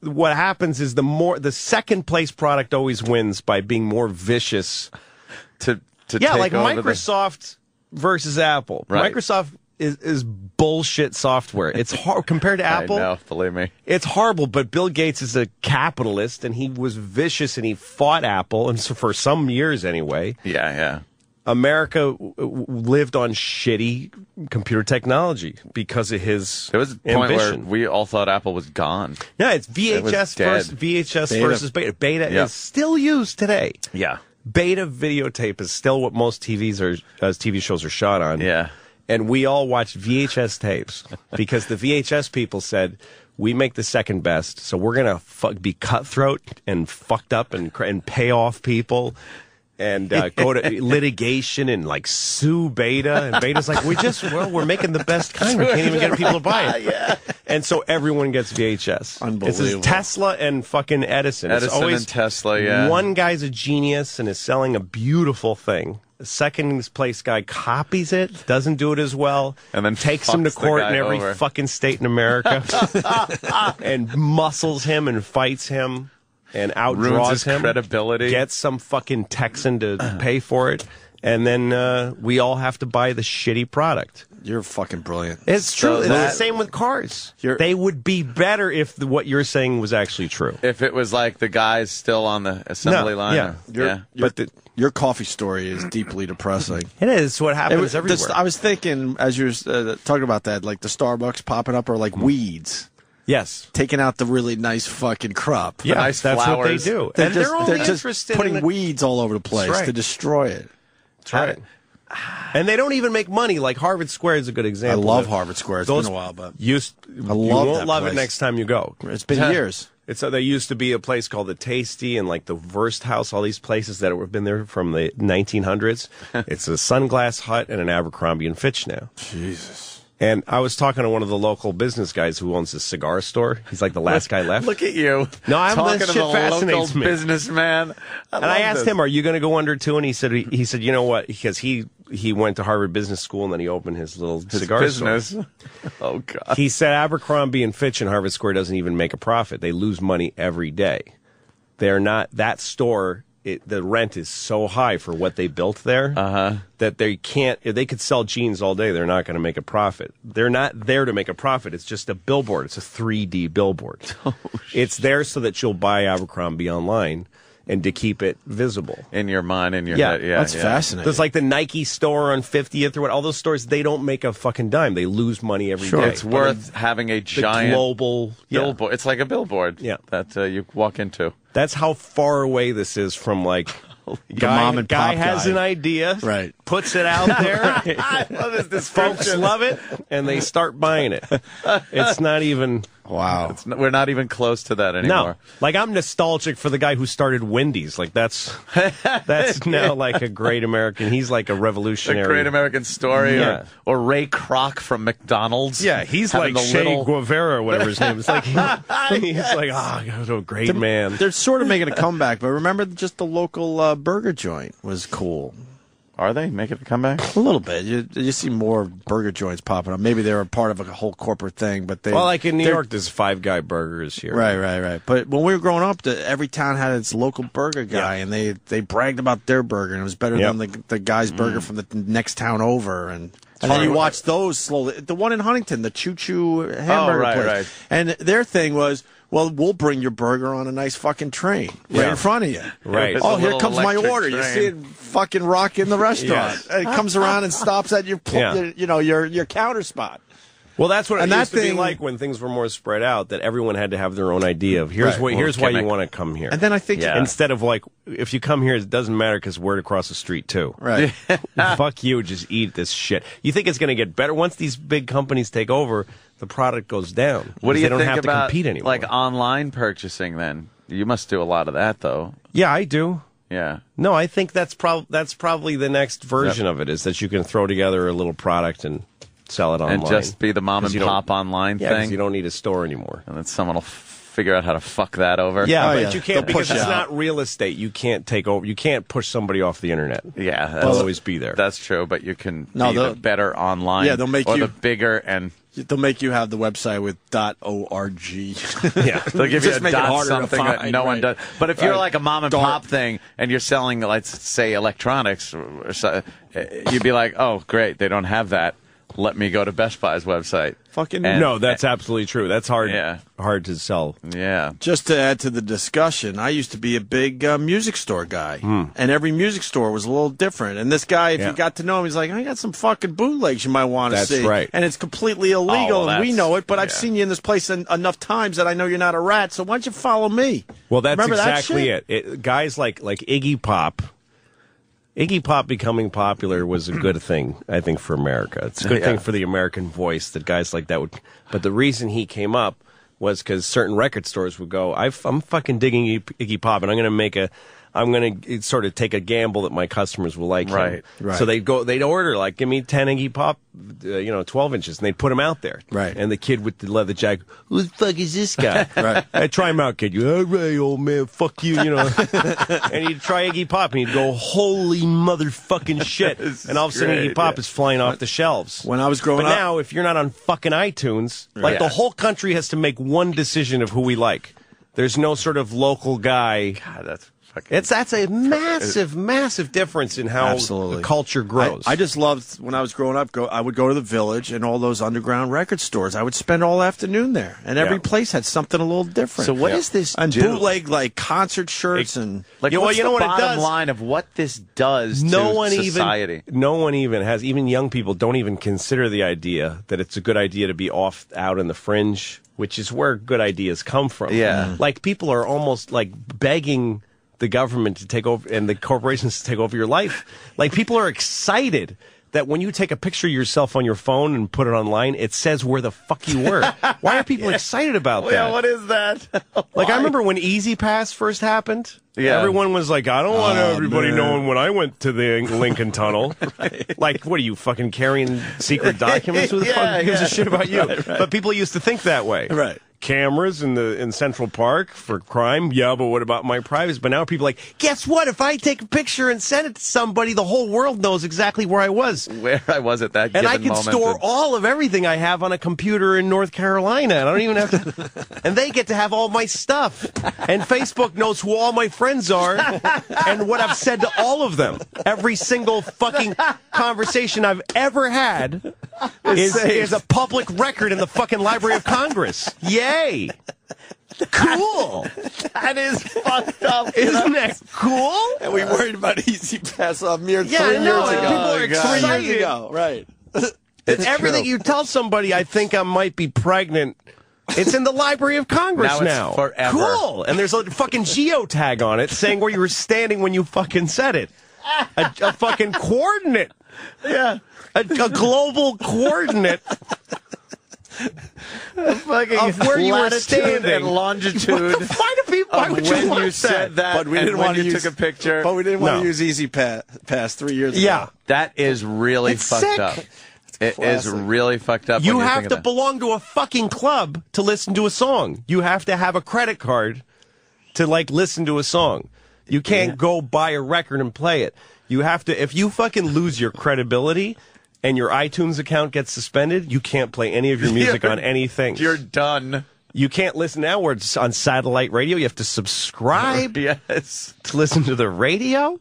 what happens is the second place product always wins by being more vicious. To Yeah, take like over Microsoft versus Apple. Right. Microsoft is bullshit software. It's hard compared to Apple. I know, believe me. It's horrible, but Bill Gates is a capitalist, and he was vicious, and he fought Apple, and so for some years anyway. Yeah. America lived on shitty computer technology because of his There was a point ambition. where we all thought Apple was gone. Yeah, it's VHS versus Beta. Beta Yep. is still used today. Yeah. Beta videotape is still what most TV shows are shot on. Yeah. And we all watched VHS tapes because the VHS people said, we make the second best, so we're going to be cutthroat and fucked up and pay off people and go to litigation and like sue Beta. And Beta's like, we're making the best kind. We can't even get people to buy it. Yeah. And so everyone gets VHS. Unbelievable. It's Tesla and fucking Edison. It's Edison always and Tesla, yeah. One guy's a genius and is selling a beautiful thing. The second place guy copies it, doesn't do it as well, and then takes him to fucks the court guy in every over. fucking state in America and muscles him and fights him and Ruins outdraws his him. credibility. Gets some fucking Texan to pay for it. And then we all have to buy the shitty product. You're fucking brilliant. It's true. So It's the that- same with cars. They would be better if what you're saying was actually true. If it was like the guys still on the assembly line. Yeah. But your coffee story is deeply depressing. It is. It's what happens everywhere. I was thinking, as you were talking about that, like the Starbucks popping up are like weeds. Yes. Taking out the really nice fucking crop. Yeah, nice that's flowers. what they do. They're And just, they're only just interested putting in weeds all over the place That's right. to destroy it. That's right. And they don't even make money. Like Harvard Square is a good I example. love Harvard Square. It's Those been a while, but you love won't that love place. it next time you go. It's been years. There used to be a place called the Tasty and like the Verst House, all these places that have been there from the 1900s. It's a Sunglass Hut and an Abercrombie and Fitch now. Jesus. And I was talking to one of the local business guys who owns a cigar store. He's like the last guy left. Look at you. No, I'm talking this to shit the fascinates local me. businessman. And I asked him, "Are you going to go under too?" And he said, you know what? Because he went to Harvard Business School and then he opened his little cigar business. store. Oh God. He said Abercrombie and Fitch and Harvard Square doesn't even make a profit. They lose money every day. They're not that store. The rent is so high for what they built there that they can't. If they could sell jeans all day, they're not going to make a profit. They're not there to make a profit. It's just a billboard. It's a 3D billboard. It's there so that you'll buy Abercrombie online and to keep it visible in your mind, in your Yeah, head. Yeah, That's fascinating. There's like the Nike store on 50th or what. All those stores, they don't make a fucking dime. They lose money every day. It's worth having a The giant global billboard. It's like a billboard that you walk into. That's how far away this is from like mom and guy pop has guy. an idea, Right. puts it out there. I love this Folks love it, and they start buying it. It's not even. Wow. We're not even close to that anymore. No, like I'm nostalgic for the guy who started Wendy's. Like that's now like a great American. He's like a revolutionary. A great American story, Yeah. or Ray Kroc from McDonald's. Yeah, he's having like the Che little- Guevara or whatever his name is. Like he's like, a great man. They're sort of making a comeback, but remember just the local burger joint was cool. Are they making a comeback? A little bit. You see more burger joints popping up. Maybe they were part of a whole corporate thing, but they. Well, like in New they're- York, there's Five Guy Burgers here. Right. But when we were growing up, every town had its local burger guy, and they bragged about their burger, and it was better than the guy's burger from the next town over. And then you watch those slowly. The one in Huntington, the Choo Choo hamburger place. right. And their thing was, well, we'll bring your burger on a nice fucking train right in front of you. Right. It's Oh, a here little comes my electric order. You train. see it fucking rock in the restaurant. And it comes around and stops at your your counter spot. Well, that's what it And that used to be thing- like when things were more spread out. That everyone had to have their own idea of here's Right. here's why you gimmick. want to come here. And then I think Yeah. Instead of like, if you come here, it doesn't matter because we're across the street too. right. Fuck you, just eat this shit. You think it's going to get better once these big companies take over? The product goes down. What do you they don't think have about to compete anymore? like online purchasing? Then you must do a lot of that, though. Yeah, I do. Yeah. No, I think that's probably the next version of it is that you can throw together a little product and sell it online And just be the mom 'Cause and you don't- pop online Yeah, 'cause thing. you don't need a store anymore. And then someone will figure out how to fuck that over. Yeah, Oh, but yeah. you can't They'll push because it's it out. not real estate. You can't take over. You can't push somebody off the internet. Yeah. They'll always be there. That's true, but you can No, be the they'll- better online. Yeah, they'll make or you- the bigger and They'll make you have the website with .org. Yeah, they'll give you Just a make it dot harder to something that find, no one right. does. But if you're Right. like a mom and pop thing and you're selling, let's say, electronics, or so, you'd be like, oh, great, they don't have that. Let me go to Best Buy's website. No, that's absolutely true. That's hard. Yeah. Hard to sell. Yeah. Just to add to the discussion, I used to be a big music store guy, and every music store was a little different. And this guy, if you got to know him, he's like, I got some fucking bootlegs you might want to see. That's right. And it's completely illegal, Oh, and we that's- know it, but I've yeah. seen you in this place enough times that I know you're not a rat, so why don't you follow me? Well, that's Remember that exactly shit? it. Guys like Iggy Pop. Iggy Pop becoming popular was a good thing, I think, for America. It's a good thing for the American voice that guys like that would. But the reason he came up was because certain record stores would go, I'm fucking digging Iggy Pop, and I'm going to sort of take a gamble that my customers will like him. Right. So they'd order, like, give me 10 Iggy Pop, 12 inches, and they'd put them out there. Right. And the kid with the leather jacket, who the fuck is this guy? Right. Hey, try him out, kid. You, all right, old man, fuck you, And he'd try Iggy Pop, and he'd go, holy motherfucking shit. And all of a sudden, great, Iggy Pop yeah. is flying off the shelves. When I was growing But up, now, if you're not on fucking iTunes, like the whole country has to make one decision of who we like. There's no sort of local guy. God, that's fucking... That's a massive difference in how Absolutely. the culture grows. I just loved when I was growing up. I would go to the Village and all those underground record stores. I would spend all afternoon there, and every Yeah. place had something a little different. So what does this and do? bootleg like concert shirts and Like, You know, what's you know the what it bottom does? line of what this does no to one society? even young people don't even consider the idea that it's a good idea to be out in the fringe, which is where good ideas come from. Yeah. Like people are almost like begging the government to take over and the corporations to take over your life. Like people are excited that when you take a picture of yourself on your phone and put it online, it says where the fuck you were. Why are people excited about that? Yeah, what is that? Like, I remember when Easy Pass first happened. Yeah. Everyone was like, I don't want everybody man. knowing when I went to the Lincoln Tunnel. Like, what are you, fucking carrying secret documents? Who the fuck gives a shit about you? But people used to think that way. Right. Cameras in Central Park for crime? Yeah, but what about my privacy? But now people are like, guess what? If I take a picture and send it to somebody, the whole world knows exactly where I was. Where I was at that And given I can moment. store all of everything I have on a computer in North Carolina. And I don't even have to. And they get to have all my stuff. And Facebook knows who all my friends are and what I've said to all of them. Every single fucking conversation I've ever had is a public record in the fucking Library of Congress. Yay! Cool. That is fucked up. Isn't that cool? And we worried about Easy Pass a mere 3 Yeah, I years know, ago. and people are 3 excited. years ago, right? It's everything you tell somebody, I think I might be pregnant. It's in the Library of Congress Now it's forever. Cool. And there's a fucking geotag on it saying where you were standing when you fucking said it. A fucking coordinate. Yeah. A global coordinate Fucking of where you were latitude standing. and longitude. Why do people? Why of would you when want you said that, But we and didn't when want to you use took a picture. But we didn't want No. to use Easy Pass 3 years ago. Yeah. That is really It's fucked sick. up. It is classic. really fucked up. You when you have think to of that. belong to a fucking club to listen to a song. You have to have a credit card to like listen to a song. You can't go buy a record and play it. You have to, if you fucking lose your credibility and your iTunes account gets suspended, you can't play any of your music on anything. You're done. You can't listen now where it's on satellite radio. You have to subscribe Yes. to listen to the radio.